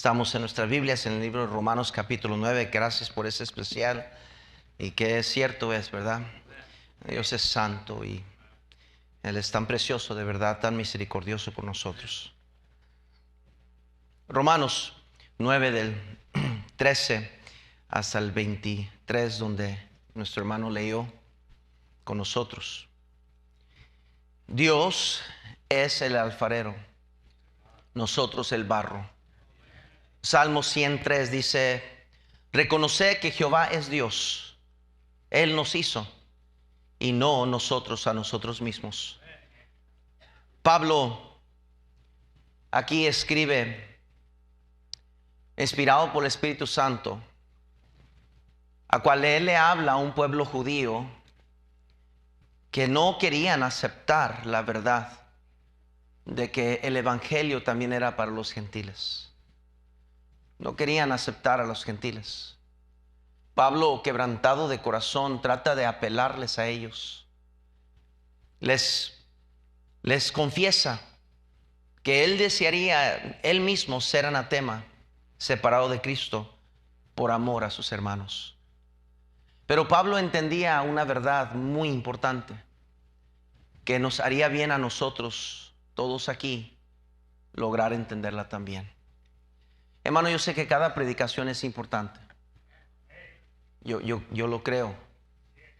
Estamos en nuestras Biblias en el libro de Romanos capítulo 9. Gracias por ese especial. Y que es cierto, es verdad. Dios es santo y Él es tan precioso, de verdad, tan misericordioso con nosotros. Romanos 9 del 13 hasta el 23, donde nuestro hermano leyó con nosotros. Dios es el alfarero, nosotros el barro. Salmo 103 dice: reconoced que Jehová es Dios, Él nos hizo y no nosotros a nosotros mismos. Pablo aquí escribe, inspirado por el Espíritu Santo, a cual él le habla a un pueblo judío que no querían aceptar la verdad de que el evangelio también era para los gentiles. No querían aceptar a los gentiles. Pablo, quebrantado de corazón, trata de apelarles a ellos. Les confiesa que él desearía él mismo ser anatema, separado de Cristo, por amor a sus hermanos. Pero Pablo entendía una verdad muy importante, que nos haría bien a nosotros, todos aquí, lograr entenderla también. Hermano, yo sé que cada predicación es importante. Yo lo creo.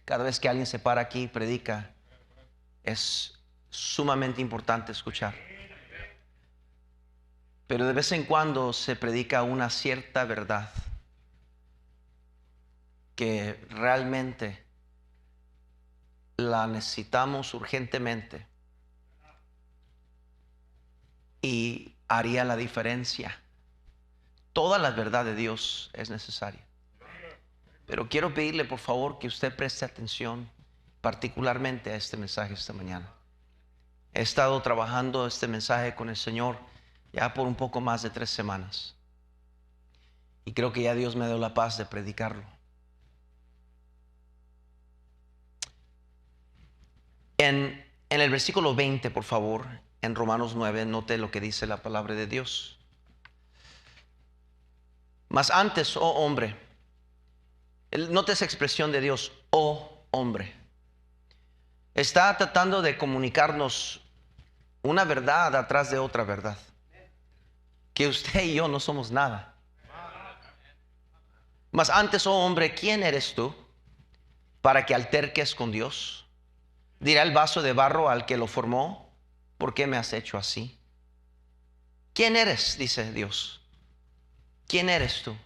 Cada vez que alguien se para aquí y predica, es sumamente importante escuchar. Pero de vez en cuando se predica una cierta verdad que realmente la necesitamos urgentemente y haría la diferencia. Toda la verdad de Dios es necesaria. Pero quiero pedirle, por favor, que usted preste atención particularmente a este mensaje esta mañana. He estado trabajando este mensaje con el Señor ya por un poco más de 3 semanas. Y creo que ya Dios me dio la paz de predicarlo. En el versículo 20, por favor, en Romanos 9, note lo que dice la palabra de Dios. Mas antes, oh hombre, note esa expresión de Dios, oh hombre. Está tratando de comunicarnos una verdad atrás de otra verdad. Que usted y yo no somos nada. Mas antes, oh hombre, ¿quién eres tú para que alterques con Dios? Dirá el vaso de barro al que lo formó: ¿por qué me has hecho así? ¿Quién eres? Dice Dios. ¿Quién eres tú?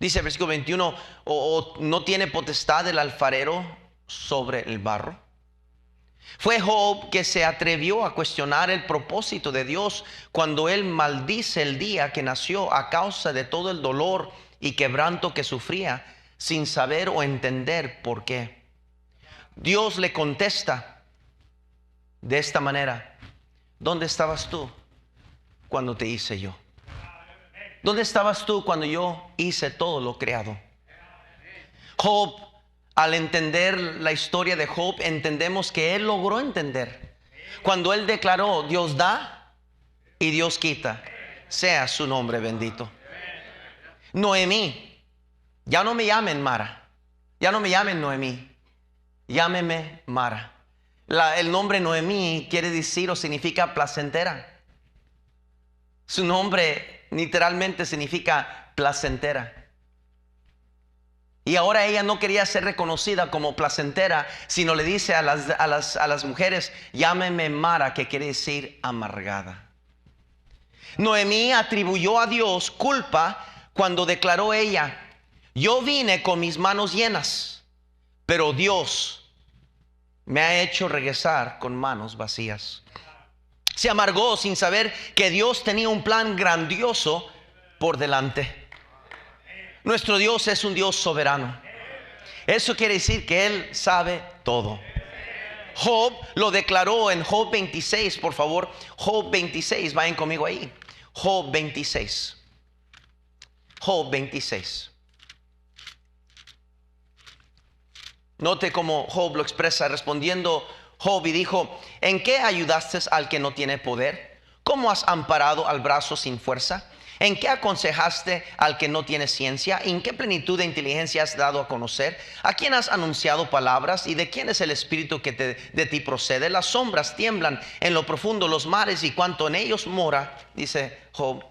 Dice el versículo 21, ¿o no tiene potestad el alfarero sobre el barro? Fue Job que se atrevió a cuestionar el propósito de Dios cuando él maldice el día que nació a causa de todo el dolor y quebranto que sufría, sin saber o entender por qué. Dios le contesta de esta manera: ¿dónde estabas tú cuando te hice yo? ¿Dónde estabas tú cuando yo hice todo lo creado? Job, al entender la historia de Job, entendemos que él logró entender. Cuando él declaró: Dios da y Dios quita, sea su nombre bendito. Noemí, ya no me llamen Mara, ya no me llamen Noemí, llámeme Mara. El nombre Noemí quiere decir o significa placentera. Su nombre literalmente significa placentera. Y ahora ella no quería ser reconocida como placentera, sino le dice a las mujeres: llámeme Mara, que quiere decir amargada. Noemí atribuyó a Dios culpa cuando declaró ella: yo vine con mis manos llenas, pero Dios me ha hecho regresar con manos vacías. Se amargó sin saber que Dios tenía un plan grandioso por delante. Nuestro Dios es un Dios soberano. Eso quiere decir que Él sabe todo. Job lo declaró en Job 26, por favor. Job 26, vayan conmigo ahí. Job 26. Job 26. Note cómo Job lo expresa respondiendo Job y dijo: ¿en qué ayudaste al que no tiene poder? ¿Cómo has amparado al brazo sin fuerza? ¿En qué aconsejaste al que no tiene ciencia? ¿En qué plenitud de inteligencia has dado a conocer? ¿A quién has anunciado palabras? ¿Y de quién es el espíritu que de ti procede? Las sombras tiemblan en lo profundo, los mares y cuanto en ellos mora, dice Job.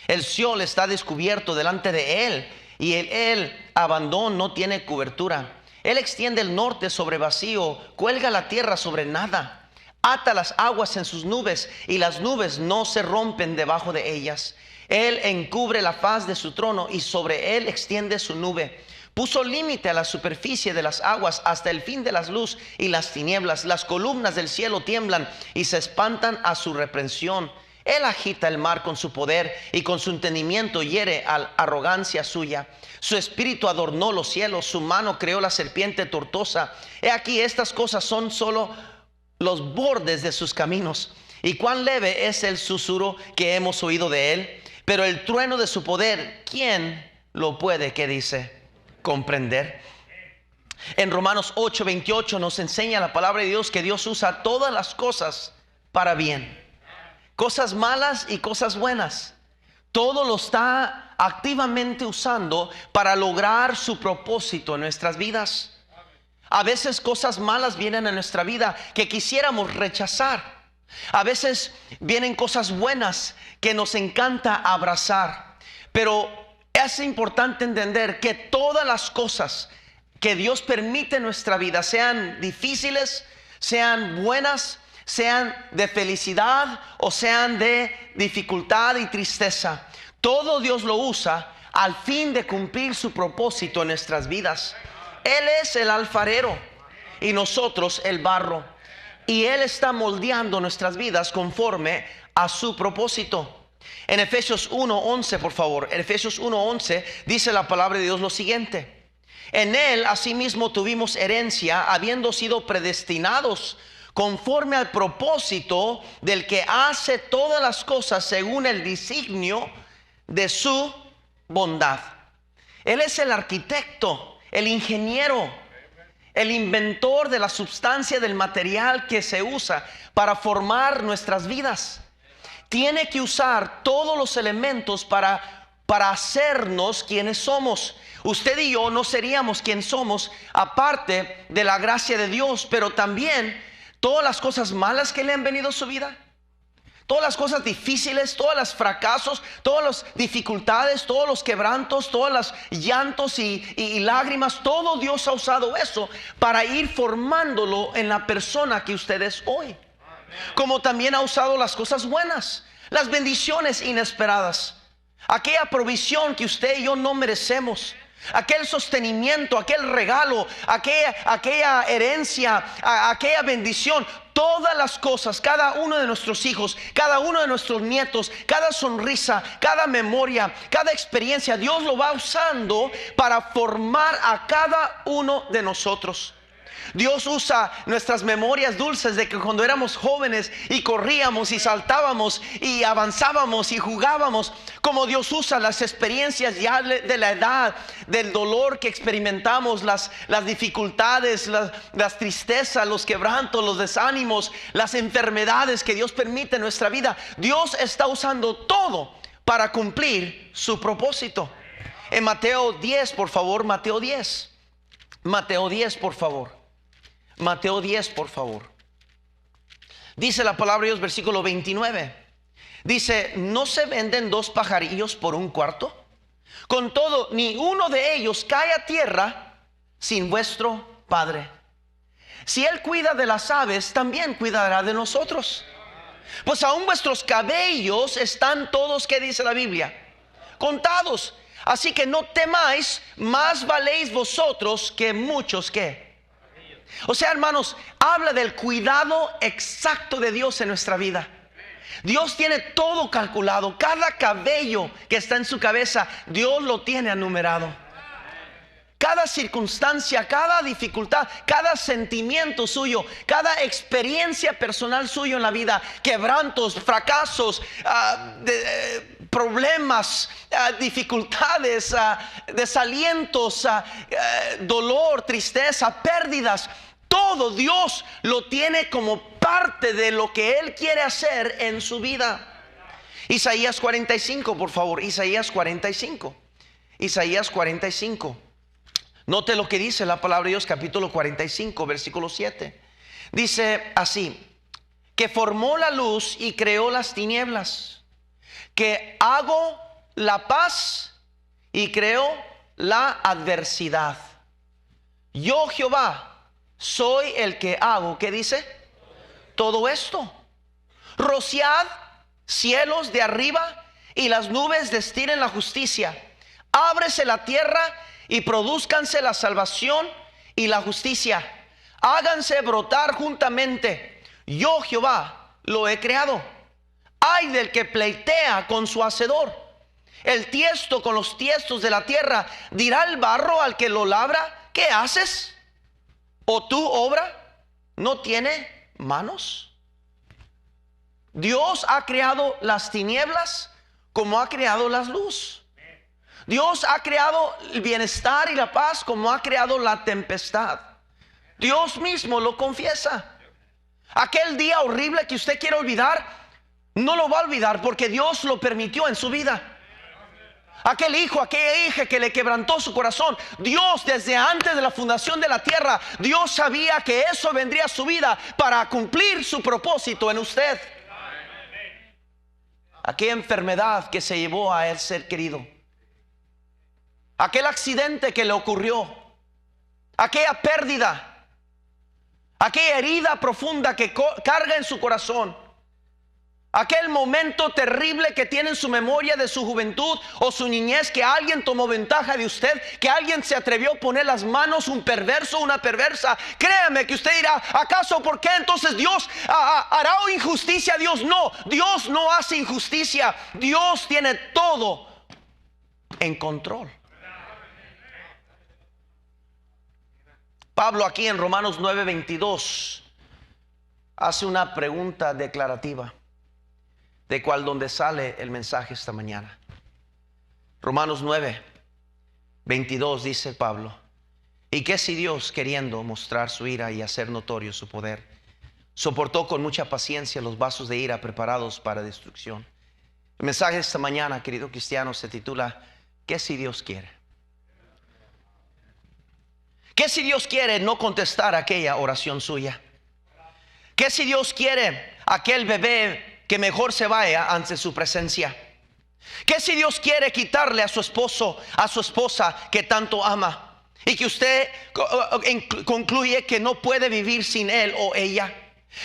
El Seol está descubierto delante de él, y el abandono no tiene cobertura. Él extiende el norte sobre vacío, cuelga la tierra sobre nada. Ata las aguas en sus nubes, y las nubes no se rompen debajo de ellas. Él encubre la faz de su trono, y sobre él extiende su nube. Puso límite a la superficie de las aguas hasta el fin de las luz y las tinieblas. Las columnas del cielo tiemblan y se espantan a su reprensión. Él agita el mar con su poder, y con su entendimiento hiere a la arrogancia suya. Su espíritu adornó los cielos, su mano creó la serpiente tortosa. He aquí, estas cosas son solo los bordes de sus caminos, y cuán leve es el susurro que hemos oído de él. Pero el trueno de su poder, ¿quién lo puede, qué dice, comprender? En Romanos 8:28 nos enseña la palabra de Dios que Dios usa todas las cosas para bien. Cosas malas y cosas buenas. Todo lo está activamente usando para lograr su propósito en nuestras vidas. A veces cosas malas vienen a nuestra vida que quisiéramos rechazar. A veces vienen cosas buenas que nos encanta abrazar. Pero es importante entender que todas las cosas que Dios permite en nuestra vida, sean difíciles, sean buenas, sean de felicidad o sean de dificultad y tristeza, todo Dios lo usa al fin de cumplir su propósito en nuestras vidas. Él es el alfarero y nosotros el barro, y Él está moldeando nuestras vidas conforme a su propósito. En Efesios 1:11, por favor, en Efesios 1:11 dice la palabra de Dios lo siguiente: en Él asimismo tuvimos herencia, habiendo sido predestinados conforme al propósito del que hace todas las cosas según el designio de su bondad. Él es el arquitecto, el ingeniero, el inventor de la sustancia del material que se usa para formar nuestras vidas. Tiene que usar todos los elementos para hacernos quienes somos. Usted y yo no seríamos quien somos aparte de la gracia de Dios, pero también todas las cosas malas que le han venido a su vida, todas las cosas difíciles, todos los fracasos, todas las dificultades, todos los quebrantos, todos los llantos y lágrimas, todo Dios ha usado eso para ir formándolo en la persona que usted es hoy. Como también ha usado las cosas buenas, las bendiciones inesperadas, aquella provisión que usted y yo no merecemos, aquel sostenimiento, aquel regalo, aquella herencia, aquella bendición. Todas las cosas, cada uno de nuestros hijos, cada uno de nuestros nietos, cada sonrisa, cada memoria, cada experiencia, Dios lo va usando para formar a cada uno de nosotros. Dios usa nuestras memorias dulces de que cuando éramos jóvenes y corríamos y saltábamos y avanzábamos y jugábamos, como Dios usa las experiencias ya de la edad, del dolor que experimentamos, las dificultades, las tristezas, los quebrantos, los desánimos, las enfermedades que Dios permite en nuestra vida. Dios está usando todo para cumplir su propósito. En Mateo 10, por favor, Mateo 10. Mateo 10, por favor. Mateo 10, por favor. Dice la palabra de Dios, versículo 29. Dice: ¿no se venden 2 pajarillos por un cuarto? Con todo, ni uno de ellos cae a tierra sin vuestro Padre. Si Él cuida de las aves, también cuidará de nosotros. Pues aún vuestros cabellos están todos, ¿qué dice la Biblia? Contados. Así que no temáis, más valéis vosotros que muchos que. O sea, hermanos, habla del cuidado exacto de Dios en nuestra vida. Dios tiene todo calculado. Cada cabello que está en su cabeza, Dios lo tiene enumerado. Cada circunstancia, cada dificultad, cada sentimiento suyo, cada experiencia personal suyo en la vida, quebrantos, fracasos, problemas, dificultades, desalientos, dolor, tristeza, pérdidas, todo Dios lo tiene como parte de lo que Él quiere hacer en su vida. Isaías 45, por favor. Isaías 45. Isaías 45. Note lo que dice la palabra de Dios, capítulo 45, versículo 7. Dice así: que formó la luz y creó las tinieblas, que hago la paz y creo la adversidad. Yo, Jehová, soy el que hago, ¿qué dice? Todo esto. Rociad cielos de arriba y las nubes destilen la justicia. Ábrese la tierra y produzcanse la salvación y la justicia. Háganse brotar juntamente. Yo, Jehová, lo he creado. Ay del que pleitea con su hacedor. El tiesto con los tiestos de la tierra. Dirá el barro al que lo labra: ¿qué haces? ¿O tu obra no tiene manos? Dios ha creado las tinieblas como ha creado la luz. Dios ha creado el bienestar y la paz como ha creado la tempestad. Dios mismo lo confiesa. Aquel día horrible que usted quiere olvidar, no lo va a olvidar porque Dios lo permitió en su vida. Aquel hijo, aquella hija que le quebrantó su corazón, Dios desde antes de la fundación de la tierra, Dios sabía que eso vendría a su vida para cumplir su propósito en usted. Aquella enfermedad que se llevó a el ser querido, aquel accidente que le ocurrió, aquella pérdida, aquella herida profunda que carga en su corazón, aquel momento terrible que tiene en su memoria de su juventud o su niñez, que alguien tomó ventaja de usted, que alguien se atrevió a poner las manos, un perverso, una perversa. Créame que usted dirá: ¿acaso por qué entonces Dios hará injusticia? Dios no hace injusticia. Dios tiene todo en control. Pablo aquí en Romanos 9:22 hace una pregunta declarativa, de cual donde sale el mensaje esta mañana. Romanos 9:22 dice Pablo: ¿y qué si Dios, queriendo mostrar su ira y hacer notorio su poder, soportó con mucha paciencia los vasos de ira preparados para destrucción? El mensaje esta mañana, querido cristiano, se titula: ¿qué si Dios quiere? ¿Qué si Dios quiere no contestar aquella oración suya? ¿Qué si Dios quiere aquel bebé que mejor se vaya ante su presencia? ¿Qué si Dios quiere quitarle a su esposo, a su esposa que tanto ama, y que usted concluye que no puede vivir sin él o ella?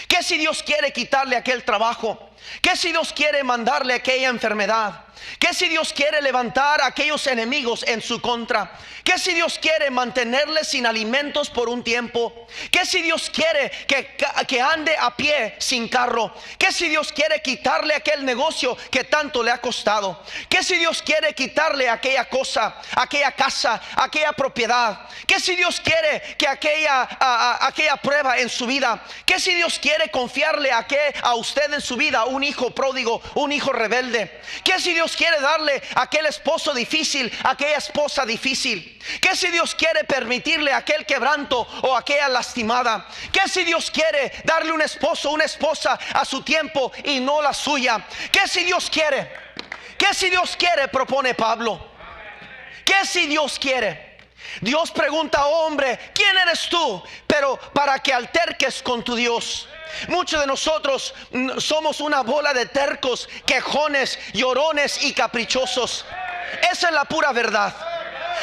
¿Qué si Dios quiere quitarle aquel trabajo? ¿Qué si Dios quiere mandarle aquella enfermedad? ¿Qué si Dios quiere levantar a aquellos enemigos en su contra? ¿Qué si Dios quiere mantenerle sin alimentos por un tiempo? ¿Qué si Dios quiere que ande a pie sin carro? ¿Qué si Dios quiere quitarle aquel negocio que tanto le ha costado? ¿Qué si Dios quiere quitarle aquella cosa, aquella casa, aquella propiedad? ¿Qué si Dios quiere que aquella prueba en su vida? ¿Qué si Dios quiere confiarle a usted en su vida un hijo pródigo, un hijo rebelde? ¿Qué si Dios quiere darle aquel esposo difícil, aquella esposa difícil? ¿Qué si Dios quiere permitirle aquel quebranto o aquella lastimada? ¿Qué si Dios quiere darle un esposo, una esposa a su tiempo y no la suya? ¿Qué si Dios quiere? ¿Qué si Dios quiere? Propone Pablo. ¿Qué si Dios quiere? Dios pregunta: hombre, ¿quién eres tú? Pero para que alterques con tu Dios. Muchos de nosotros somos una bola de tercos, quejones, llorones y caprichosos. Esa es la pura verdad.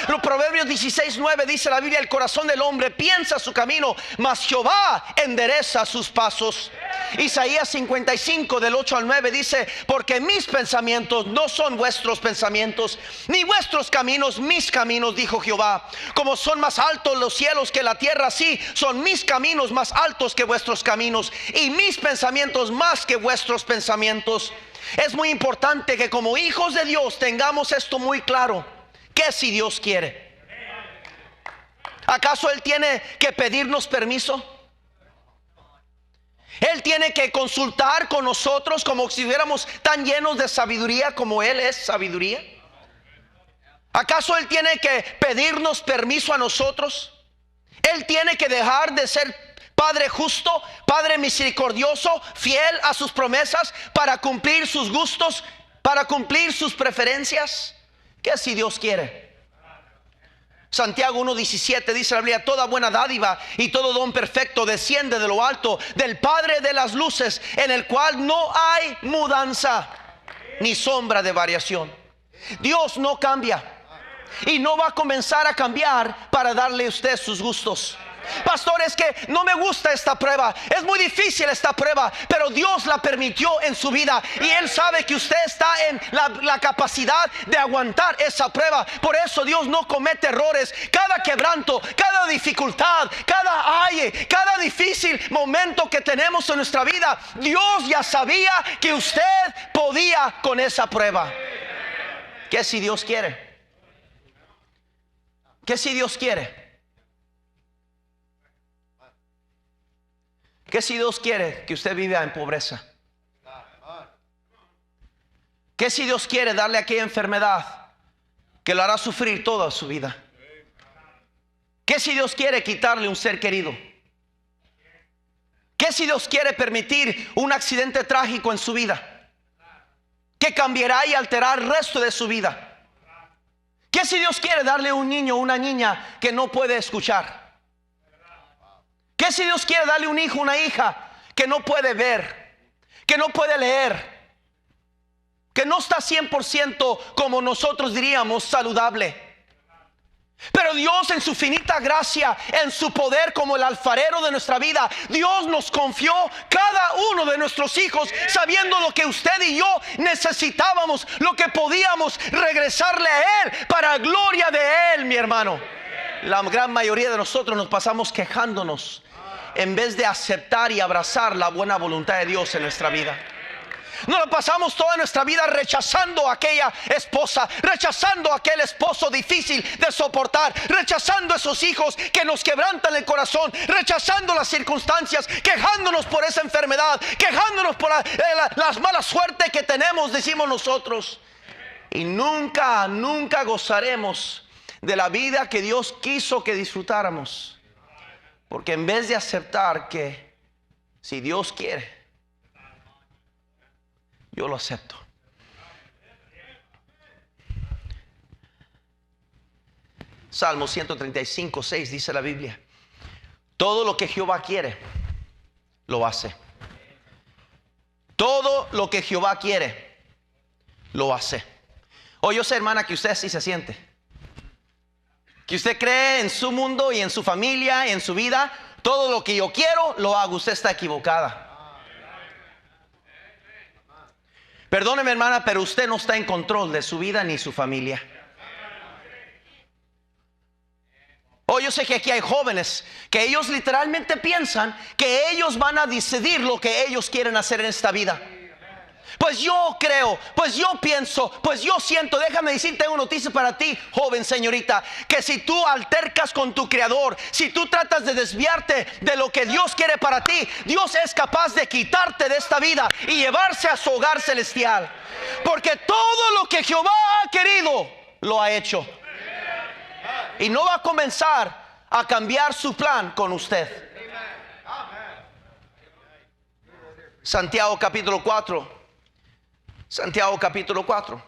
Los Proverbios 16:9 dice la Biblia: el corazón del hombre piensa su camino, mas Jehová endereza sus pasos. Isaías 55 del 8 al 9 dice: porque mis pensamientos no son vuestros pensamientos, ni vuestros caminos mis caminos, dijo Jehová. Como son más altos los cielos que la tierra, así son mis caminos más altos que vuestros caminos, y mis pensamientos más que vuestros pensamientos. Es muy importante que como hijos de Dios tengamos esto muy claro. ¿Qué si Dios quiere? ¿Acaso Él tiene que pedirnos permiso? Él tiene que consultar con nosotros como si fuéramos tan llenos de sabiduría como Él es sabiduría. ¿Acaso Él tiene que pedirnos permiso a nosotros? Él tiene que dejar de ser Padre justo, Padre misericordioso, fiel a sus promesas para cumplir sus gustos para cumplir sus preferencias? ¿Qué si Dios quiere? Santiago 1:17 dice la Biblia: toda buena dádiva y todo don perfecto desciende de lo alto, del Padre de las luces, en el cual no hay mudanza ni sombra de variación. Dios no cambia y no va a comenzar a cambiar para darle a usted sus gustos. Pastor, es que no me gusta esta prueba, es muy difícil esta prueba, pero Dios la permitió en su vida y Él sabe que usted está en la capacidad de aguantar esa prueba. Por eso Dios no comete errores. Cada quebranto, cada dificultad, cada difícil momento que tenemos en nuestra vida, Dios ya sabía que usted podía con esa prueba. ¿Qué si Dios quiere? ¿Qué si Dios quiere? ¿Qué si Dios quiere que usted viva en pobreza? ¿Qué si Dios quiere darle aquella enfermedad que lo hará sufrir toda su vida? ¿Qué si Dios quiere quitarle un ser querido? ¿Qué si Dios quiere permitir un accidente trágico en su vida que cambiará y alterará el resto de su vida? ¿Qué si Dios quiere darle un niño o una niña que no puede escuchar? ¿Qué si Dios quiere darle un hijo o una hija que no puede ver, que no puede leer, que no está 100% como nosotros diríamos saludable? Pero Dios, en su finita gracia, en su poder como el alfarero de nuestra vida, Dios nos confió cada uno de nuestros hijos, sabiendo lo que usted y yo necesitábamos, lo que podíamos regresarle a Él para gloria de Él, mi hermano. La gran mayoría de nosotros nos pasamos quejándonos en vez de aceptar y abrazar la buena voluntad de Dios en nuestra vida. Nos la pasamos toda nuestra vida rechazando a aquella esposa, rechazando a aquel esposo difícil de soportar, rechazando a esos hijos que nos quebrantan el corazón, rechazando las circunstancias, quejándonos por esa enfermedad, quejándonos por las malas suertes que tenemos, decimos nosotros. Y nunca gozaremos de la vida que Dios quiso que disfrutáramos, porque en vez de aceptar que si Dios quiere, yo lo acepto. Salmo 135:6 dice la Biblia: todo lo que Jehová quiere, lo hace. Todo lo que Jehová quiere, lo hace. Oh, yo sé, hermana, que usted así se siente, que usted cree en su mundo y en su familia, en su vida. Todo lo que yo quiero, lo hago. Usted está equivocada. Perdóneme, hermana, pero usted no está en control de su vida ni su familia. Oh, yo sé que aquí hay jóvenes que ellos literalmente piensan que ellos van a decidir lo que ellos quieren hacer en esta vida. Pues yo creo, pues yo pienso, pues yo siento. Déjame decirte una noticia para ti, joven señorita, que si tú altercas con tu Creador, si tú tratas de desviarte de lo que Dios quiere para ti, Dios es capaz de quitarte de esta vida y llevarse a su hogar celestial. Porque todo lo que Jehová ha querido, lo ha hecho. Y no va a comenzar a cambiar su plan con usted. Santiago capítulo 4. Santiago capítulo 4.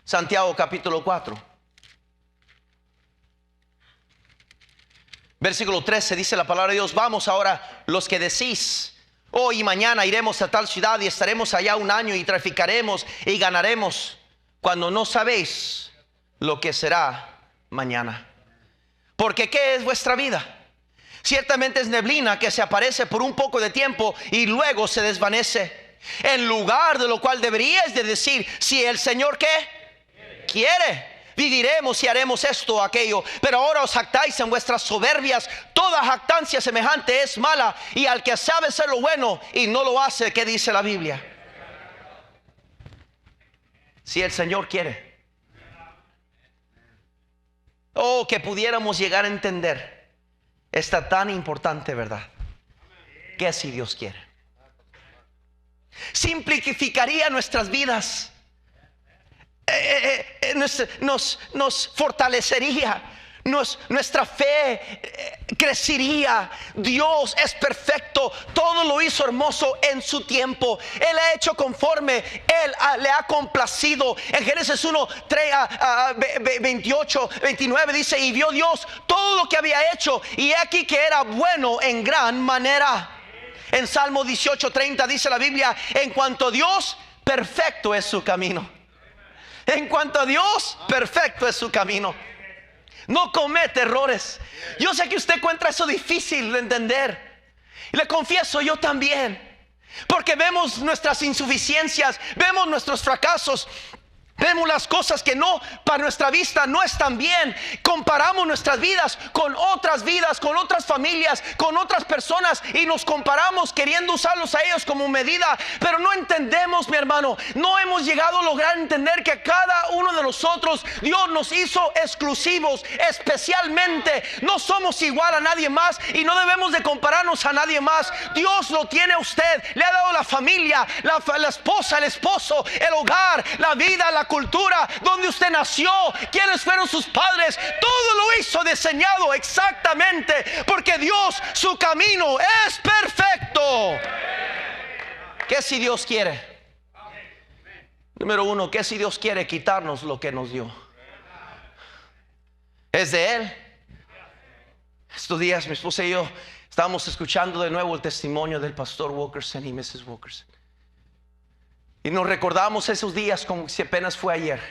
Santiago capítulo 4. Versículo 13 dice la palabra de Dios: vamos ahora los que decís, hoy y mañana iremos a tal ciudad y estaremos allá un año y traficaremos y ganaremos, cuando no sabéis lo que será mañana. Porque ¿qué es vuestra vida? Ciertamente es neblina que se aparece por un poco de tiempo y luego se desvanece. En lugar de lo cual deberíais de decir: si el Señor ¿qué? Quiere, viviremos y haremos esto o aquello. Pero ahora os jactáis en vuestras soberbias. Toda jactancia semejante es mala, y al que sabe hacer lo bueno y no lo hace, ¿qué dice la Biblia? Si el Señor quiere. Oh, que pudiéramos llegar a entender esta tan importante verdad, que si Dios quiere, simplificaría nuestras vidas, nos fortalecería, nuestra fe crecería. Dios es perfecto, todo lo hizo hermoso en su tiempo. Él ha hecho conforme Él le ha complacido. En Génesis 1, 28, 29 dice: y vio Dios todo lo que había hecho, y aquí que era bueno en gran manera. En Salmo 18, 30 dice la Biblia: en cuanto a Dios, perfecto es su camino. En cuanto a Dios, perfecto es su camino. No comete errores. Yo sé que usted encuentra eso difícil de entender. Y le confieso, yo también. Porque vemos nuestras insuficiencias, vemos nuestros fracasos, vemos las cosas que no, para nuestra vista no están bien. Comparamos nuestras vidas, con otras familias, con otras personas, y nos comparamos queriendo usarlos a ellos como medida. Pero no entendemos, mi hermano, no hemos llegado a lograr entender que cada uno de nosotros Dios nos hizo exclusivos, especialmente. No somos igual a nadie más y no debemos de compararnos a nadie más. Dios lo tiene a usted, le ha dado la familia, la esposa, el esposo, el hogar, la vida, la cultura, donde usted nació, quiénes fueron sus padres. Todo lo hizo diseñado exactamente, porque Dios, su camino es perfecto. ¿Qué si Dios quiere? Número uno, ¿qué si Dios quiere quitarnos lo que nos dio? Es de Él. Estos días mi esposa y yo estábamos escuchando de nuevo el testimonio del pastor Wilkerson y Mrs. Wilkerson, y nos recordamos esos días como si apenas fue ayer.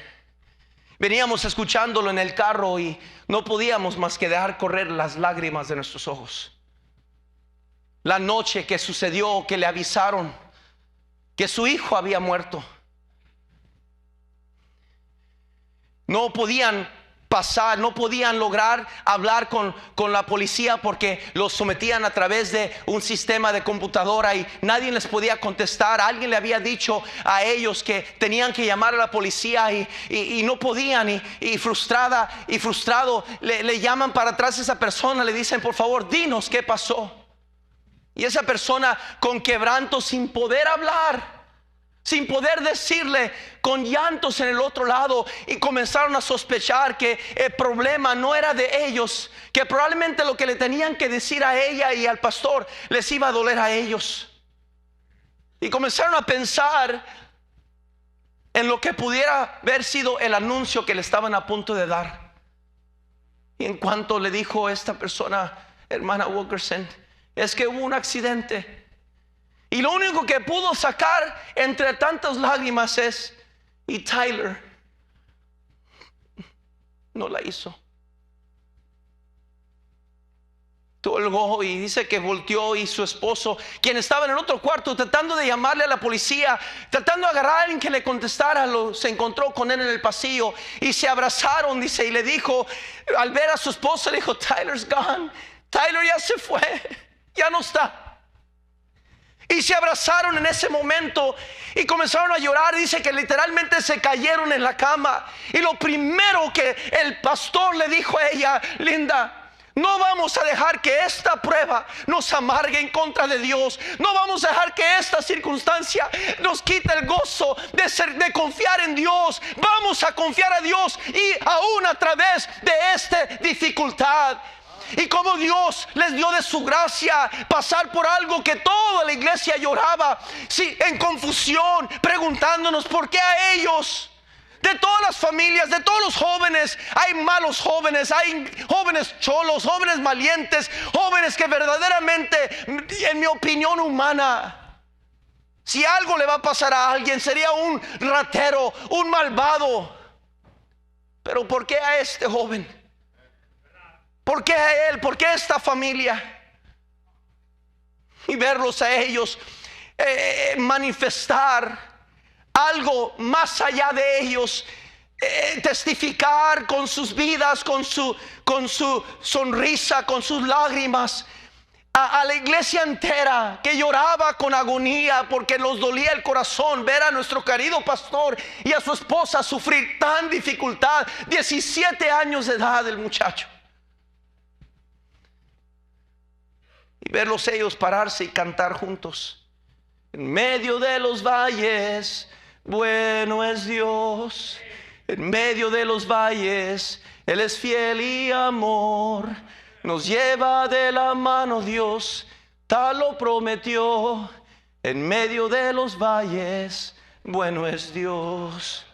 Veníamos escuchándolo en el carro y no podíamos más que dejar correr las lágrimas de nuestros ojos. La noche que sucedió, que le avisaron que su hijo había muerto, no podían pasar, no podían lograr hablar con la policía, porque los sometían a través de un sistema de computadora y nadie les podía contestar. Alguien le había dicho a ellos que tenían que llamar a la policía y no podían, y frustrado le llaman para atrás a esa persona, le dicen: por favor, dinos qué pasó. Y esa persona, con quebranto, sin poder hablar, sin poder decirle, con llantos en el otro lado, y comenzaron a sospechar que el problema no era de ellos, que probablemente lo que le tenían que decir a ella y al pastor les iba a doler a ellos. Y comenzaron a pensar en lo que pudiera haber sido el anuncio que le estaban a punto de dar. Y en cuanto le dijo esta persona, hermana Wilkerson, es que hubo un accidente, y lo único que pudo sacar entre tantas lágrimas es: y Tyler no la hizo. Colgó, y dice que volteó, y su esposo, quien estaba en el otro cuarto tratando de llamarle a la policía, tratando de agarrar a alguien que le contestara, se encontró con él en el pasillo y se abrazaron, dice, y le dijo, al ver a su esposo, le dijo: Tyler's gone, Tyler ya se fue, ya no está. Y se abrazaron en ese momento y comenzaron a llorar. Dice que literalmente se cayeron en la cama. Y lo primero que el pastor le dijo a ella: Linda, no vamos a dejar que esta prueba nos amargue en contra de Dios. No vamos a dejar que esta circunstancia nos quite el gozo de confiar en Dios. Vamos a confiar a Dios, y aún a través de esta dificultad. Y como Dios les dio de su gracia pasar por algo que toda la iglesia lloraba, sí, en confusión, preguntándonos por qué a ellos. De todas las familias, de todos los jóvenes, hay malos jóvenes, hay jóvenes cholos, jóvenes malientes, jóvenes que verdaderamente, en mi opinión humana, si algo le va a pasar a alguien, sería un ratero, un malvado. Pero ¿por qué a este joven? ¿Por qué a él? ¿Por qué a esta familia? Y verlos a ellos manifestar algo más allá de ellos, testificar con sus vidas, con su sonrisa, con sus lágrimas, a la iglesia entera que lloraba con agonía porque nos dolía el corazón ver a nuestro querido pastor y a su esposa sufrir tan dificultad. 17 años de edad el muchacho. Y verlos ellos pararse y cantar juntos: en medio de los valles, bueno es Dios, En medio de los valles, Él es fiel y amor. Nos lleva de la mano Dios, tal lo prometió. En medio de los valles, bueno es Dios.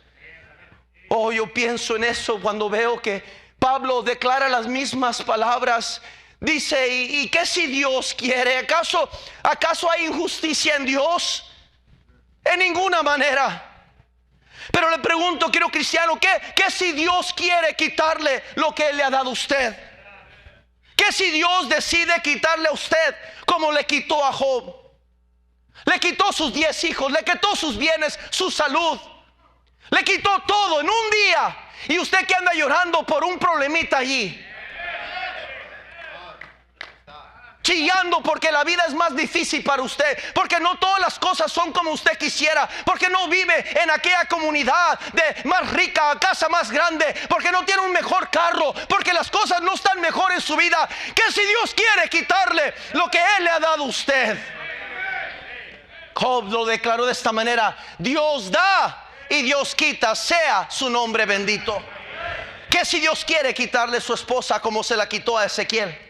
Oh, yo pienso en eso cuando veo que Pablo declara las mismas palabras. Dice, ¿y qué si Dios quiere? ¿Acaso hay injusticia en Dios? En ninguna manera. Pero le pregunto, querido cristiano, ¿qué si Dios quiere quitarle lo que Él le ha dado a usted? ¿Qué si Dios decide quitarle a usted como le quitó a Job? Le quitó sus 10 hijos, le quitó sus bienes, su salud. Le quitó todo en un día. Y usted que anda llorando por un problemita allí, chillando porque la vida es más difícil para usted, porque no todas las cosas son como usted quisiera, porque no vive en aquella comunidad más rica, casa más grande, porque no tiene un mejor carro, porque las cosas no están mejor en su vida. ¿Qué si Dios quiere quitarle lo que Él le ha dado a usted? Job lo declaró de esta manera: Dios da y Dios quita, sea su nombre bendito. ¿Qué si Dios quiere quitarle su esposa como se la quitó a Ezequiel?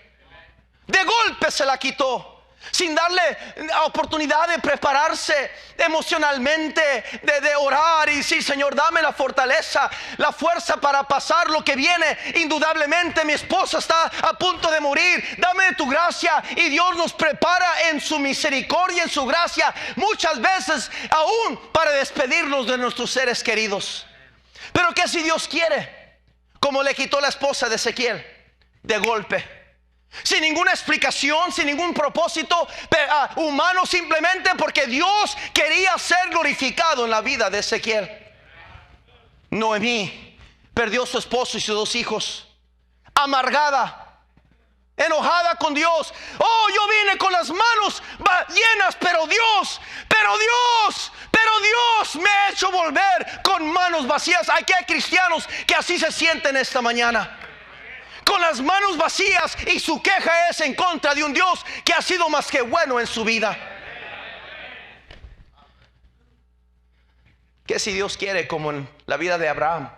De golpe se la quitó, sin darle oportunidad de prepararse emocionalmente, de orar y decir: Señor, dame la fortaleza, la fuerza para pasar lo que viene. Indudablemente mi esposa está a punto de morir, dame tu gracia. Y Dios nos prepara en su misericordia, en su gracia, muchas veces aún para despedirnos de nuestros seres queridos. Pero ¿qué si Dios quiere? Como le quitó la esposa de Ezequiel, de golpe, sin ninguna explicación, sin ningún propósito humano, simplemente porque Dios quería ser glorificado en la vida de Ezequiel. Noemí perdió a su esposo y sus 2 hijos, amargada, enojada con Dios. Oh, yo vine con las manos llenas, pero Dios me ha hecho volver con manos vacías. Aquí hay cristianos que así se sienten esta mañana, con las manos vacías, y su queja es en contra de un Dios que ha sido más que bueno en su vida. ¿Qué si Dios quiere, como en la vida de Abraham,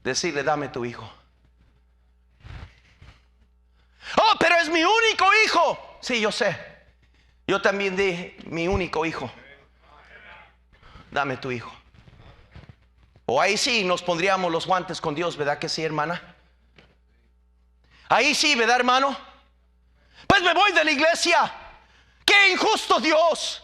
decirle: dame tu hijo? Oh, pero es mi único hijo. Sí, yo sé. Yo también dije: mi único hijo, dame tu hijo. O ahí sí nos pondríamos los guantes con Dios, ¿verdad que sí, hermana? Ahí sí, ¿verdad, hermano? Pues me voy de la iglesia. Qué injusto Dios,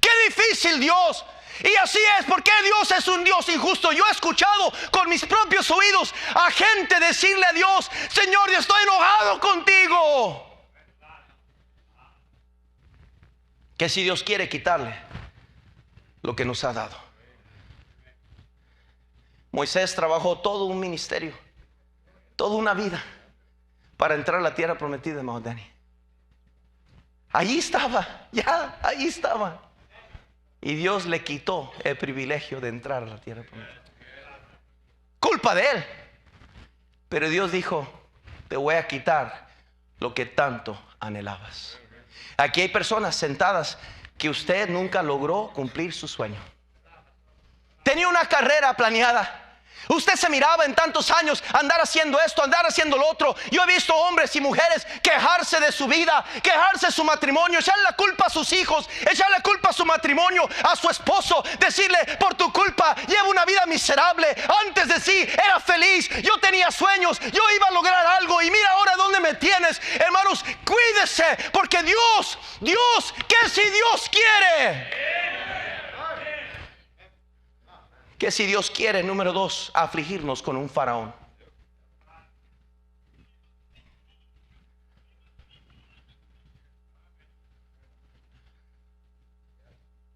qué difícil Dios. Y así es, porque Dios es un Dios injusto. Yo he escuchado con mis propios oídos a gente decirle a Dios: Señor, yo estoy enojado contigo. Que si Dios quiere quitarle lo que nos ha dado. Moisés trabajó todo un ministerio, toda una vida, para entrar a la tierra prometida de Mount Dani. Allí estaba, ahí estaba. Y Dios le quitó el privilegio de entrar a la tierra prometida. Culpa de él. Pero Dios dijo: te voy a quitar lo que tanto anhelabas. Aquí hay personas sentadas que usted nunca logró cumplir su sueño. Tenía una carrera planeada. Usted se miraba en tantos años andar haciendo esto, andar haciendo lo otro. Yo he visto hombres y mujeres quejarse de su vida, quejarse de su matrimonio, echarle la culpa a sus hijos, echarle la culpa a su matrimonio, a su esposo, decirle: por tu culpa llevo una vida miserable. Antes de sí era feliz, yo tenía sueños, yo iba a lograr algo, y mira ahora dónde me tienes. Hermanos, cuídese, porque Dios, ¿qué si Dios quiere? Que si Dios quiere, número 2, afligirnos con un faraón.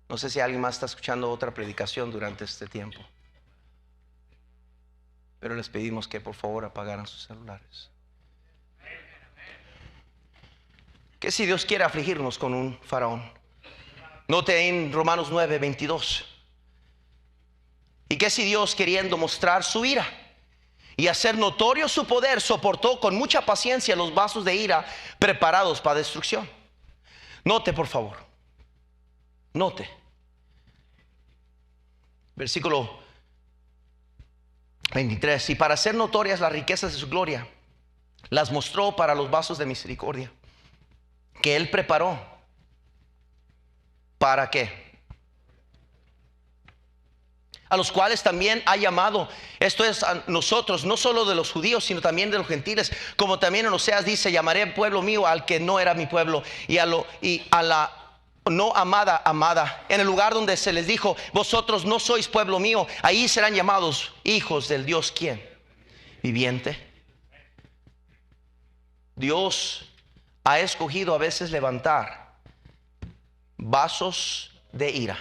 No sé si alguien más está escuchando otra predicación durante este tiempo, pero les pedimos que por favor apagaran sus celulares. Que si Dios quiere afligirnos con un faraón. Note en Romanos 9:22. Y que si Dios, queriendo mostrar su ira y hacer notorio su poder, soportó con mucha paciencia los vasos de ira preparados para destrucción. Note, por favor. Note. Versículo 23. Y para hacer notorias las riquezas de su gloria, las mostró para los vasos de misericordia que Él preparó. ¿Para qué? A los cuales también ha llamado, esto es a nosotros, no solo de los judíos, sino también de los gentiles, como también en Oseas dice: llamaré pueblo mío al que no era mi pueblo, y a la no amada, amada. En el lugar donde se les dijo: vosotros no sois pueblo mío, ahí serán llamados hijos del Dios, ¿quién? Viviente. Dios ha escogido a veces levantar vasos de ira.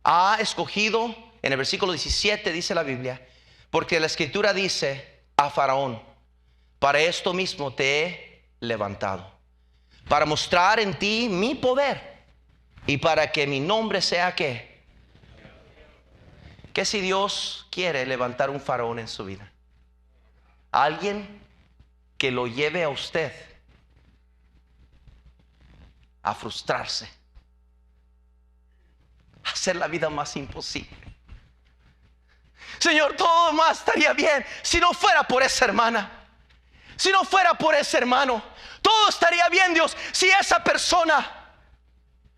Ha escogido, en el versículo 17 dice la Biblia, porque la escritura dice a Faraón: para esto mismo te he levantado, para mostrar en ti mi poder y para que mi nombre sea ¿qué? ¿Qué si Dios quiere levantar un faraón en su vida? Alguien que lo lleve a usted a frustrarse, a hacer la vida más imposible. Señor, todo más estaría bien si no fuera por esa hermana, si no fuera por ese hermano. Todo estaría bien, Dios, si esa persona,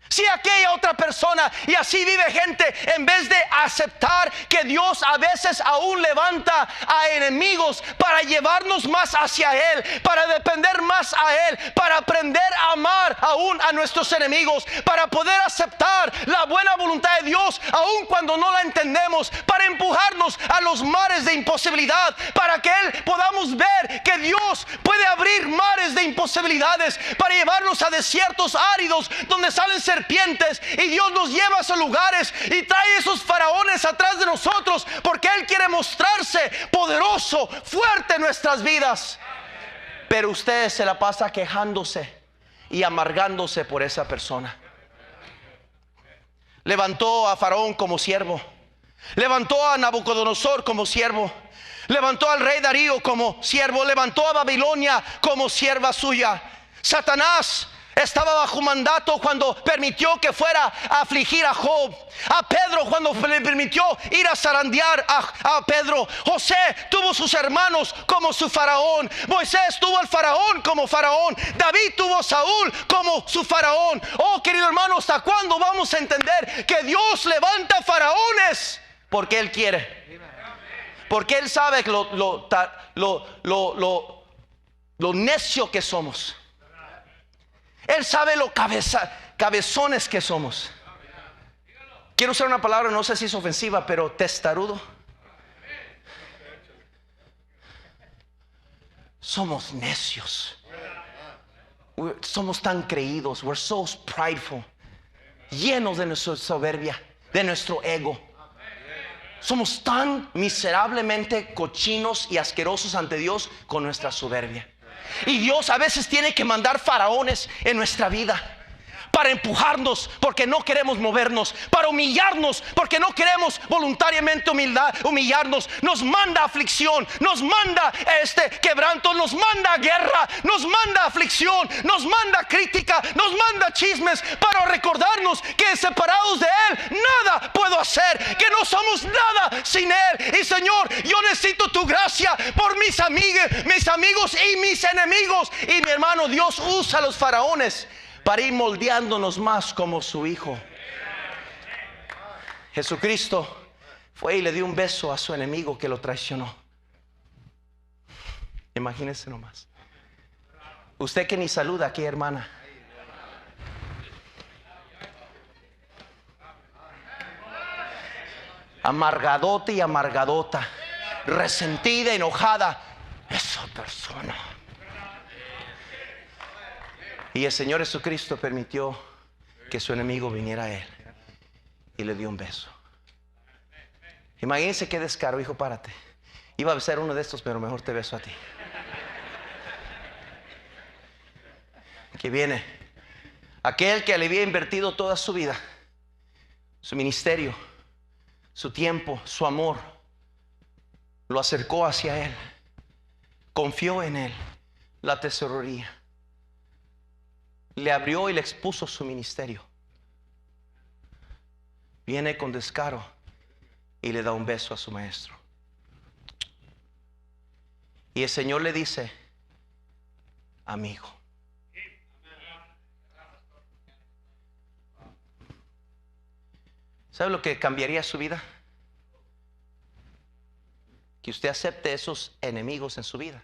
si aquella otra persona. Y así vive gente, en vez de aceptar que Dios a veces aún levanta a enemigos para llevarnos más hacia Él, para depender más a Él, para aprender a amar aún a nuestros enemigos, para poder aceptar la buena voluntad de Dios aún cuando no la entendemos, para empujarnos a los mares de imposibilidad, para que podamos ver que Dios puede abrir mares de imposibilidades, para llevarnos a desiertos áridos donde salen serpientes, y Dios nos lleva a esos lugares y trae esos faraones atrás de nosotros, porque Él quiere mostrarse poderoso, fuerte en nuestras vidas. Pero usted se la pasa quejándose y amargándose por esa persona. Levantó a Faraón como siervo, levantó a Nabucodonosor como siervo, levantó al rey Darío como siervo, levantó a Babilonia como sierva suya. Satanás estaba bajo mandato cuando permitió que fuera a afligir a Job, a Pedro cuando le permitió ir a zarandear a Pedro. José tuvo sus hermanos como su faraón, Moisés tuvo al faraón como faraón, David tuvo a Saúl como su faraón. Oh, querido hermano, ¿hasta cuándo vamos a entender que Dios levanta faraones? Porque Él quiere, porque Él sabe lo necio que somos. Él sabe lo cabezones que somos. Quiero usar una palabra, no sé si es ofensiva, pero testarudo. Somos necios. Somos tan creídos. We're so prideful. Llenos de nuestra soberbia, de nuestro ego. Somos tan miserablemente cochinos y asquerosos ante Dios con nuestra soberbia. Y Dios a veces tiene que mandar faraones en nuestra vida para empujarnos porque no queremos movernos, para humillarnos porque no queremos voluntariamente humillarnos. Nos manda aflicción, nos manda quebranto, nos manda guerra, nos manda aflicción, nos manda crítica, nos manda chismes para recordarnos que separados de Él nada puedo hacer, que no somos nada sin Él. Y Señor, yo necesito tu gracia por mis amigos y mis enemigos. Y mi hermano, Dios usa a los faraones para ir moldeándonos más como su Hijo. Jesucristo fue y le dio un beso a su enemigo que lo traicionó. Imagínese nomás. Usted que ni saluda aquí, hermana. Amargadote y amargadota, resentida, enojada, esa persona. Y el Señor Jesucristo permitió que su enemigo viniera a Él y le dio un beso. Imagínense qué descaro. Hijo, párate. Iba a besar uno de estos, pero mejor te beso a ti. Que viene aquel que le había invertido toda su vida, su ministerio, su tiempo, su amor, lo acercó hacia Él, confió en Él, la tesorería. Le abrió y le expuso su ministerio. Viene con descaro y le da un beso a su maestro. Y el Señor le dice: amigo. ¿Sabe lo que cambiaría su vida? Que usted acepte esos enemigos en su vida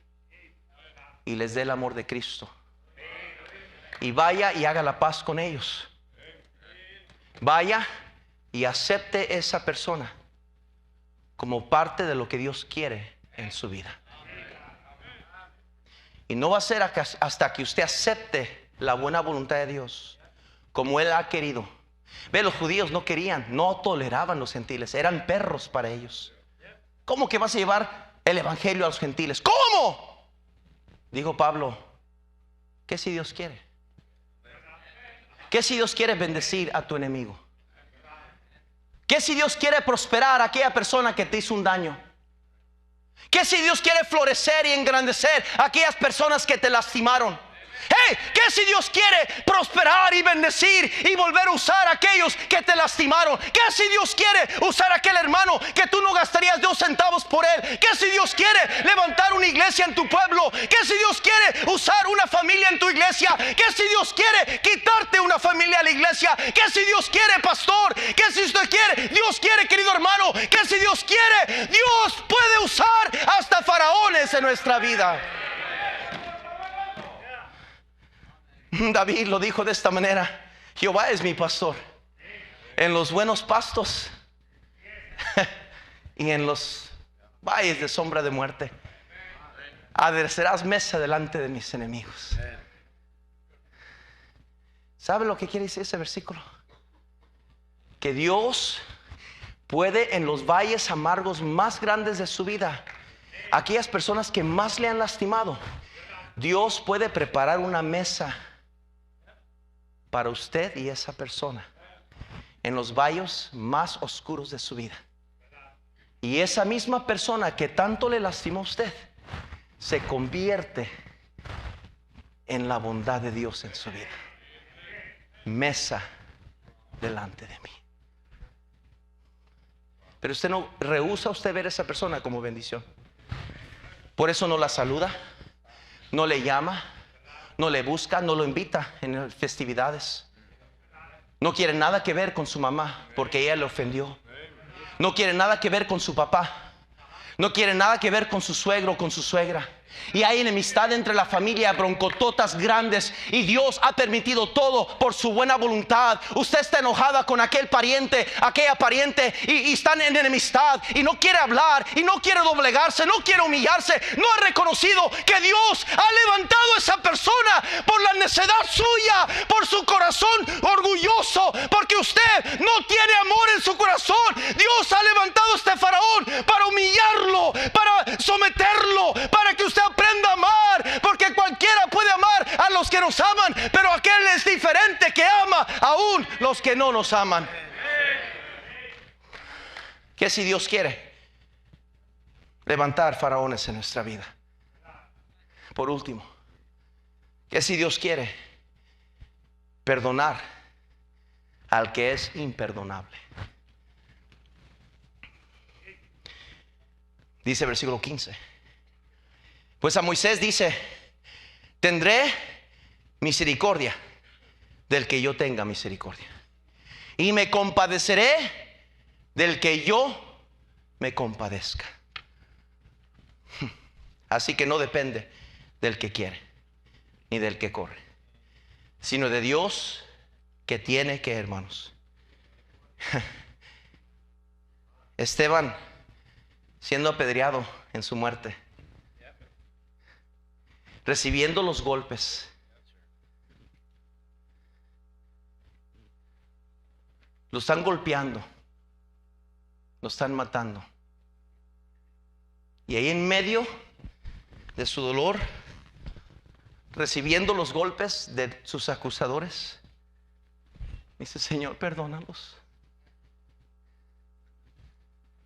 y les dé el amor de Cristo. Y vaya y haga la paz con ellos. Vaya y acepte esa persona como parte de lo que Dios quiere en su vida. Y no va a ser hasta que usted acepte la buena voluntad de Dios como Él ha querido. Ve, los judíos no querían, no toleraban los gentiles, eran perros para ellos. ¿Cómo que vas a llevar el evangelio a los gentiles? ¿Cómo? Dijo Pablo: ¿qué si Dios quiere? ¿Qué si Dios quiere bendecir a tu enemigo? ¿Qué si Dios quiere prosperar a aquella persona que te hizo un daño? ¿Qué si Dios quiere florecer y engrandecer a aquellas personas que te lastimaron? Hey, ¿qué si Dios quiere prosperar y bendecir y volver a usar a aquellos que te lastimaron? ¿Qué si Dios quiere usar a aquel hermano que tú no gastarías 2 centavos por él? ¿Qué si Dios quiere levantar una iglesia en tu pueblo? ¿Qué si Dios quiere usar una familia en tu iglesia? ¿Qué si Dios quiere quitarte una familia a la iglesia? ¿Qué si Dios quiere, pastor? ¿Qué si usted quiere? Dios quiere, querido hermano. ¿Qué si Dios quiere? Dios puede usar hasta faraones en nuestra vida. David lo dijo de esta manera: Jehová es mi pastor, en los buenos pastos y en los valles de sombra de muerte aderecerás mesa delante de mis enemigos. ¿Sabe lo que quiere decir ese versículo? Que Dios puede, en los valles amargos más grandes de su vida, aquellas personas que más le han lastimado, Dios puede preparar una mesa para usted y esa persona en los valles más oscuros de su vida. Y esa misma persona que tanto le lastimó a usted se convierte en la bondad de Dios en su vida. Mesa delante de mí. Pero usted no rehúsa usted ver a esa persona como bendición. Por eso no la saluda, no le llama, no le busca, no lo invita en festividades. No quiere nada que ver con su mamá porque ella le ofendió. No quiere nada que ver con su papá. No quiere nada que ver con su suegro o con su suegra. Y hay enemistad entre la familia, broncototas grandes, y Dios ha permitido todo por su buena voluntad. Usted está enojada con aquel pariente, aquella pariente, y están en enemistad y no quiere hablar y no quiere doblegarse, no quiere humillarse. No ha reconocido que Dios ha levantado a esa persona por la necedad suya, por su corazón orgulloso, porque usted no tiene amor en su corazón. Dios ha levantado a este faraón para humillarlo, para someterlo, para que usted aprenda a amar, porque cualquiera puede amar a los que nos aman, pero aquel es diferente, que ama aún los que no nos aman. ¿Qué si Dios quiere levantar faraones en nuestra vida? Por último, ¿qué si Dios quiere perdonar al que es imperdonable? Dice versículo 15: pues a Moisés dice: tendré misericordia del que yo tenga misericordia, y me compadeceré del que yo me compadezca. Así que no depende del que quiere ni del que corre, sino de Dios que tiene que, hermanos. Esteban siendo apedreado en su muerte, recibiendo los golpes, lo están golpeando, lo están matando, y ahí en medio de su dolor, recibiendo los golpes de sus acusadores, dice: Señor, perdónalos,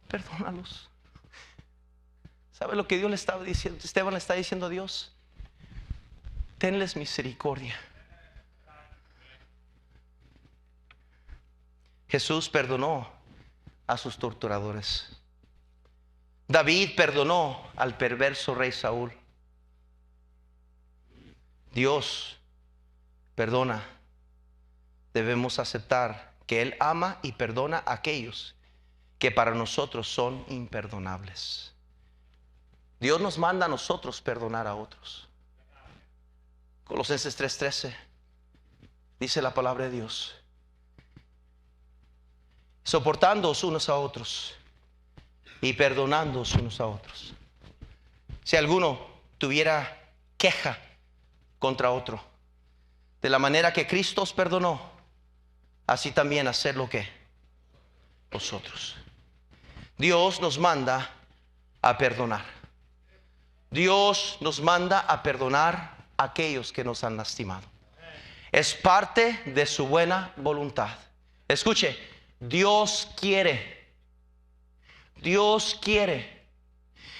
perdónalos. ¿Sabe lo que Dios le estaba diciendo? Esteban le está diciendo a Dios: tenles misericordia. Jesús perdonó a sus torturadores. David perdonó al perverso rey Saúl. Dios perdona. Debemos aceptar que Él ama y perdona a aquellos que para nosotros son imperdonables. Dios nos manda a nosotros perdonar a otros. Colosenses 3:13 dice la palabra de Dios: soportándoos unos a otros y perdonándoos unos a otros. Si alguno tuviera queja contra otro, de la manera que Cristo os perdonó, así también hacer lo que vosotros. Dios nos manda a perdonar. Dios nos manda a perdonar a aquellos que nos han lastimado. Es parte de su buena voluntad. Escuche, Dios quiere. Dios quiere.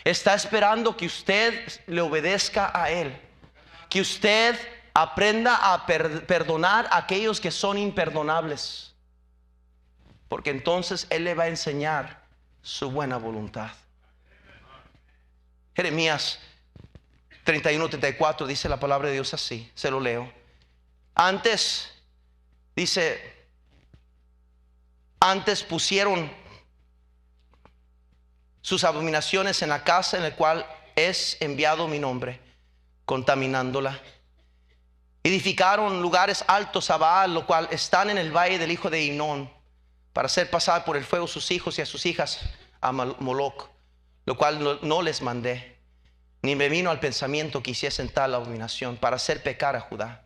Está esperando que usted le obedezca a Él. Que usted aprenda a perdonar a aquellos que son imperdonables. Porque entonces Él le va a enseñar su buena voluntad. Jeremías 31:34 dice la palabra de Dios así. Se lo leo. Antes, dice, antes pusieron sus abominaciones en la casa en la cual es enviado mi nombre, contaminándola. Edificaron lugares altos a Baal, lo cual están en el valle del hijo de Hinón, para hacer pasar por el fuego sus hijos y a sus hijas a Moloc, lo cual no les mandé, ni me vino al pensamiento que hiciesen tal abominación, para hacer pecar a Judá.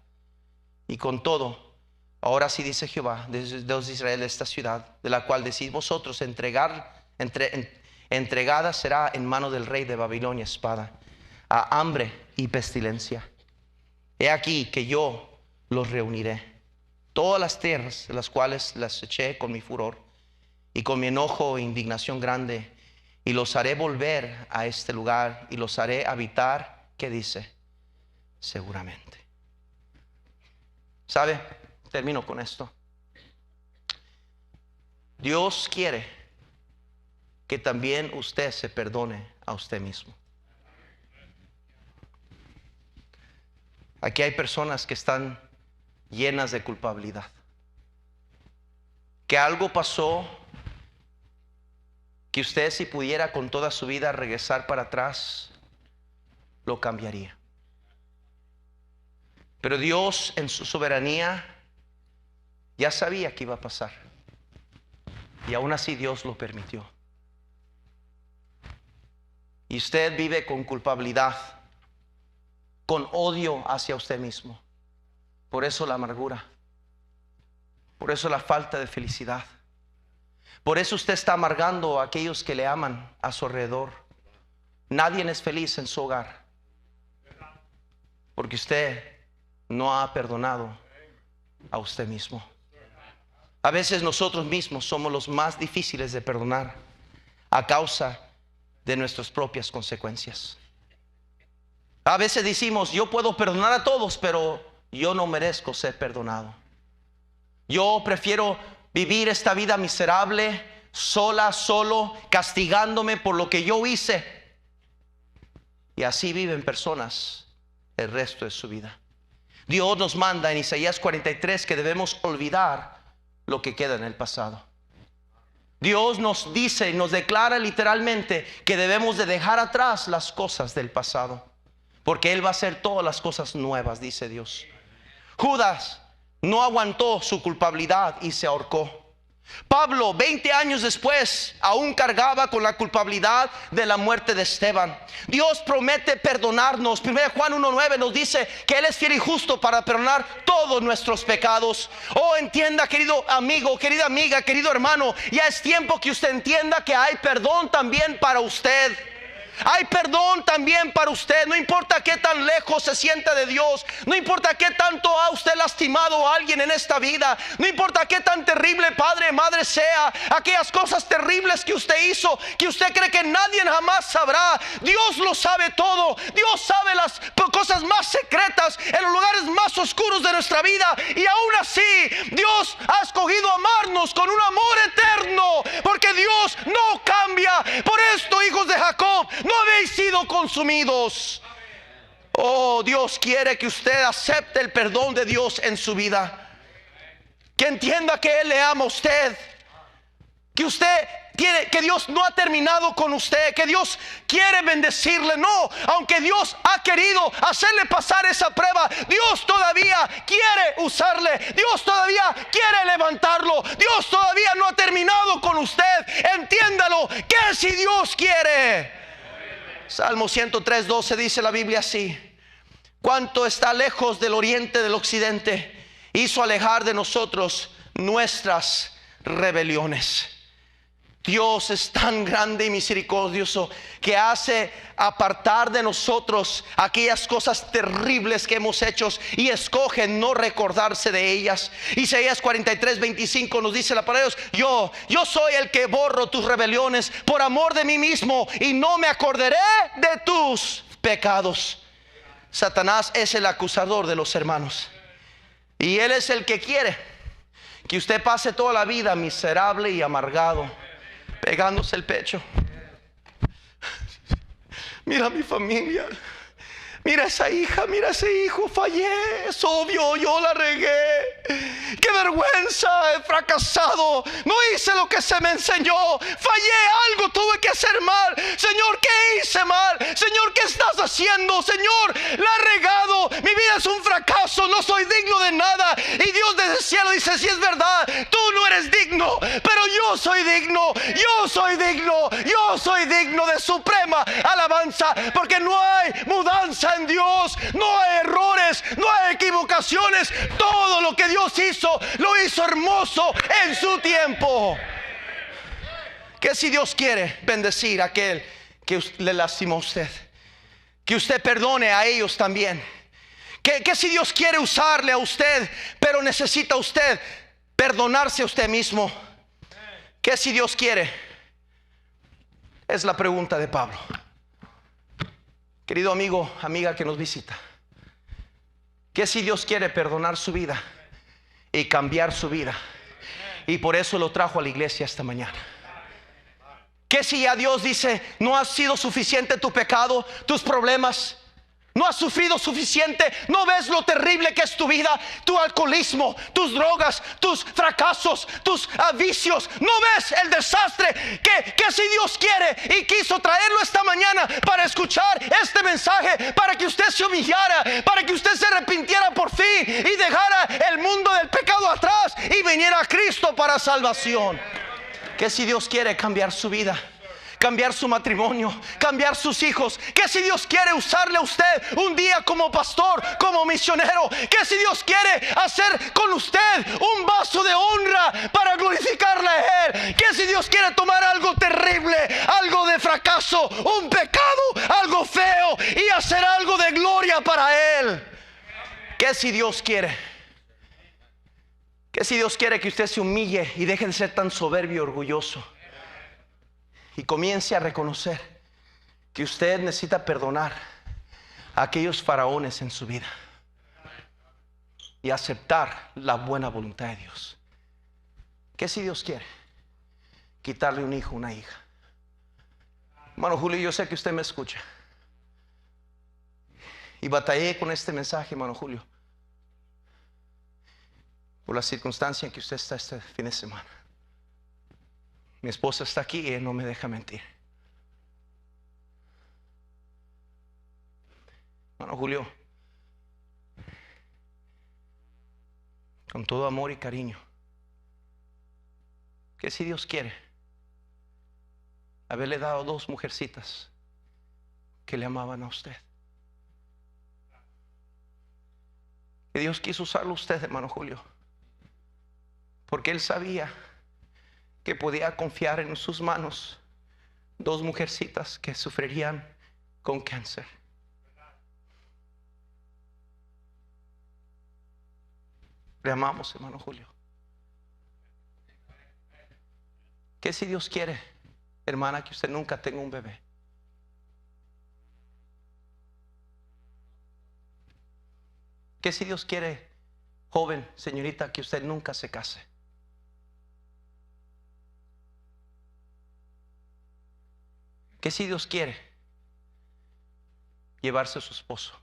Y con todo, ahora sí dice Jehová, Dios de Israel, esta ciudad, de la cual decís vosotros, entregada será en mano del rey de Babilonia espada, a hambre y pestilencia. He aquí que yo los reuniré, todas las tierras de las cuales las eché con mi furor y con mi enojo e indignación grande, y los haré volver a este lugar y los haré habitar, ¿qué dice? Seguramente. ¿Sabe? Termino con esto. Dios quiere que también usted se perdone a usted mismo. Aquí hay personas que están llenas de culpabilidad, que algo pasó, que usted, si pudiera con toda su vida regresar para atrás, lo cambiaría. Pero Dios en su soberanía ya sabía que iba a pasar, y aún así Dios lo permitió. Y usted vive con culpabilidad, con odio hacia usted mismo. Por eso la amargura, por eso la falta de felicidad. Por eso usted está amargando a aquellos que le aman a su alrededor. Nadie es feliz en su hogar, porque usted no ha perdonado a usted mismo. A veces nosotros mismos somos los más difíciles de perdonar a causa de nuestras propias consecuencias. A veces decimos, yo puedo perdonar a todos, pero yo no merezco ser perdonado. Yo prefiero vivir esta vida miserable, solo, castigándome por lo que yo hice. Y así viven personas el resto de su vida. Dios nos manda en Isaías 43 que debemos olvidar lo que queda en el pasado. Dios nos dice y nos declara literalmente que debemos de dejar atrás las cosas del pasado, porque Él va a hacer todas las cosas nuevas, dice Dios. Judas no aguantó su culpabilidad y se ahorcó. Pablo, 20 años después, aún cargaba con la culpabilidad de la muerte de Esteban. Dios promete perdonarnos. 1 Juan 1:9 nos dice que Él es fiel y justo para perdonar todos nuestros pecados. Oh, entienda, querido amigo, querida amiga, querido hermano, ya es tiempo que usted entienda que hay perdón también para usted. Hay perdón también para usted. No importa qué tan lejos se sienta de Dios, no importa qué tanto ha usted lastimado a alguien en esta vida, no importa qué tan terrible padre, madre sea, aquellas cosas terribles que usted hizo, que usted cree que nadie jamás sabrá. Dios lo sabe todo. Dios sabe las cosas más secretas, en los lugares más oscuros de nuestra vida, y aún así Dios ha escogido amarnos con un amor eterno, porque Dios Por esto, hijos de Jacob, no habéis sido consumidos. Oh, Dios quiere que usted acepte el perdón de Dios en su vida. Que entienda que Él le ama a usted. Que usted quiere, que Dios no ha terminado con usted, que Dios quiere bendecirle. No, aunque Dios ha querido hacerle pasar esa prueba, Dios todavía quiere usarle. Dios todavía quiere levantarlo. Dios todavía no ha terminado con usted. Entiéndalo, que si Dios quiere. Salmo 103:12 dice la Biblia así: cuánto está lejos del oriente del occidente, hizo alejar de nosotros nuestras rebeliones. Dios es tan grande y misericordioso que hace apartar de nosotros aquellas cosas terribles que hemos hecho y escoge no recordarse de ellas. Isaías 43:25 nos dice la palabra de Dios: yo soy el que borro tus rebeliones por amor de mí mismo, y no me acordaré de tus pecados. Satanás es el acusador de los hermanos, y él es el que quiere que usted pase toda la vida miserable y amargado, pegándose el pecho. Mira mi familia, mira esa hija, mira ese hijo, fallé, es obvio, yo la regué, qué vergüenza, he fracasado, no hice lo que se me enseñó, fallé, algo tuve que hacer mal. Señor, ¿qué hice mal? Señor, ¿qué estás haciendo? Señor, la he regado, mi vida es un fracaso, no soy digno de nada. Y Dios desde el cielo dice: si es verdad, tú no eres digno, pero yo soy digno, yo soy digno, yo soy digno de suprema alabanza, porque no hay mudanza en Dios, no hay errores, no hay equivocaciones. Todo lo que Dios hizo, lo hizo hermoso en su tiempo. Que si Dios quiere bendecir a aquel que le lastimó a usted, que usted perdone a ellos también. Que si Dios quiere usarle a usted, pero necesita usted perdonarse a usted mismo. Que si Dios quiere, es la pregunta de Pablo. Querido amigo, amiga que nos visita, que si Dios quiere perdonar su vida y cambiar su vida, y por eso lo trajo a la iglesia esta mañana. Que si ya Dios dice: no ha sido suficiente tu pecado, tus problemas, no has sufrido suficiente, no ves lo terrible que es tu vida, tu alcoholismo, tus drogas, tus fracasos, tus vicios, no ves el desastre. Que si Dios quiere y quiso traerlo esta mañana para escuchar este mensaje, para que usted se humillara, para que usted se arrepintiera por fin y dejara el mundo del pecado atrás y viniera a Cristo para salvación. Que si Dios quiere cambiar su vida, cambiar su matrimonio, cambiar sus hijos, que si Dios quiere usarle a usted un día como pastor, como misionero, que si Dios quiere hacer con usted un vaso de honra para glorificarle a Él, que si Dios quiere tomar algo terrible, algo de fracaso, un pecado, algo feo, y hacer algo de gloria para Él. Que si Dios quiere, que si Dios quiere que usted se humille y deje de ser tan soberbio y orgulloso, y comience a reconocer que usted necesita perdonar a aquellos faraones en su vida y aceptar la buena voluntad de Dios. Que si Dios quiere quitarle un hijo, una hija. Hermano Julio, yo sé que usted me escucha, y batallé con este mensaje, hermano Julio, por la circunstancia en que usted está este fin de semana. Mi esposa está aquí y no me deja mentir. Hermano Julio, con todo amor y cariño, que si Dios quiere, haberle dado 2 mujercitas que le amaban a usted. Que Dios quiso usarlo a usted, hermano Julio, porque Él sabía que podía confiar en sus manos 2 mujercitas que sufrirían con cáncer. Le amamos, hermano Julio. Que si Dios quiere, hermana, que usted nunca tenga un bebé. Que si Dios quiere, joven, señorita, que usted nunca se case. ¿Qué si Dios quiere llevarse a su esposo,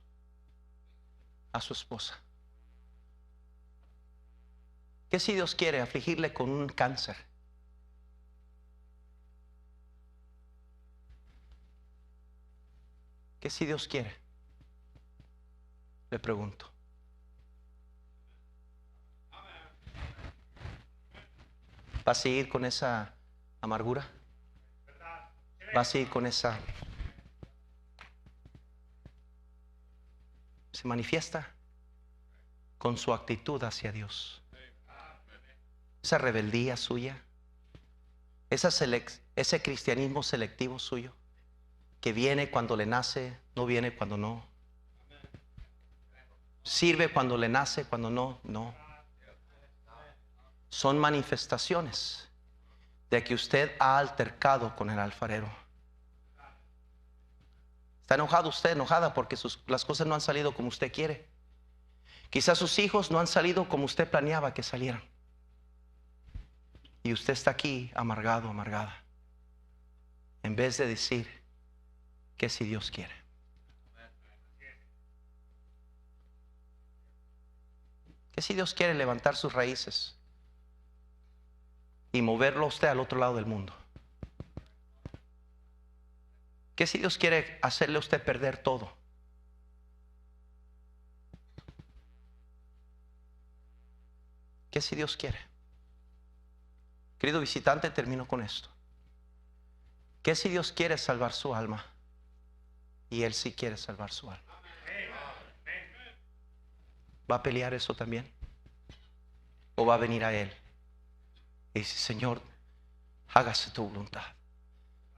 a su esposa? ¿Qué si Dios quiere afligirle con un cáncer? ¿Qué si Dios quiere? Le pregunto. ¿Va a seguir con esa amargura? ¿Va a seguir con esa? Se manifiesta con su actitud hacia Dios. Esa rebeldía suya, ese cristianismo selectivo suyo, que viene cuando le nace, no viene cuando no. Sirve cuando le nace, cuando no, no. Son manifestaciones de que usted ha altercado con el alfarero. Está enojado usted, enojada porque las cosas no han salido como usted quiere. Quizás sus hijos no han salido como usted planeaba que salieran. Y usted está aquí amargado, amargada. En vez de decir que si Dios quiere. Que si Dios quiere levantar sus raíces y moverlo a usted al otro lado del mundo. Que si Dios quiere hacerle a usted perder todo. Que si Dios quiere. Querido visitante, termino con esto. Que si Dios quiere salvar su alma, y Él sí quiere salvar su alma, ¿va a pelear eso también? ¿O va a venir a Él y dice, Señor, hágase tu voluntad,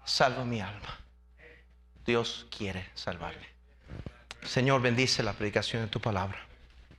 salva mi alma? Dios quiere salvarle. Señor, bendice la predicación de tu palabra.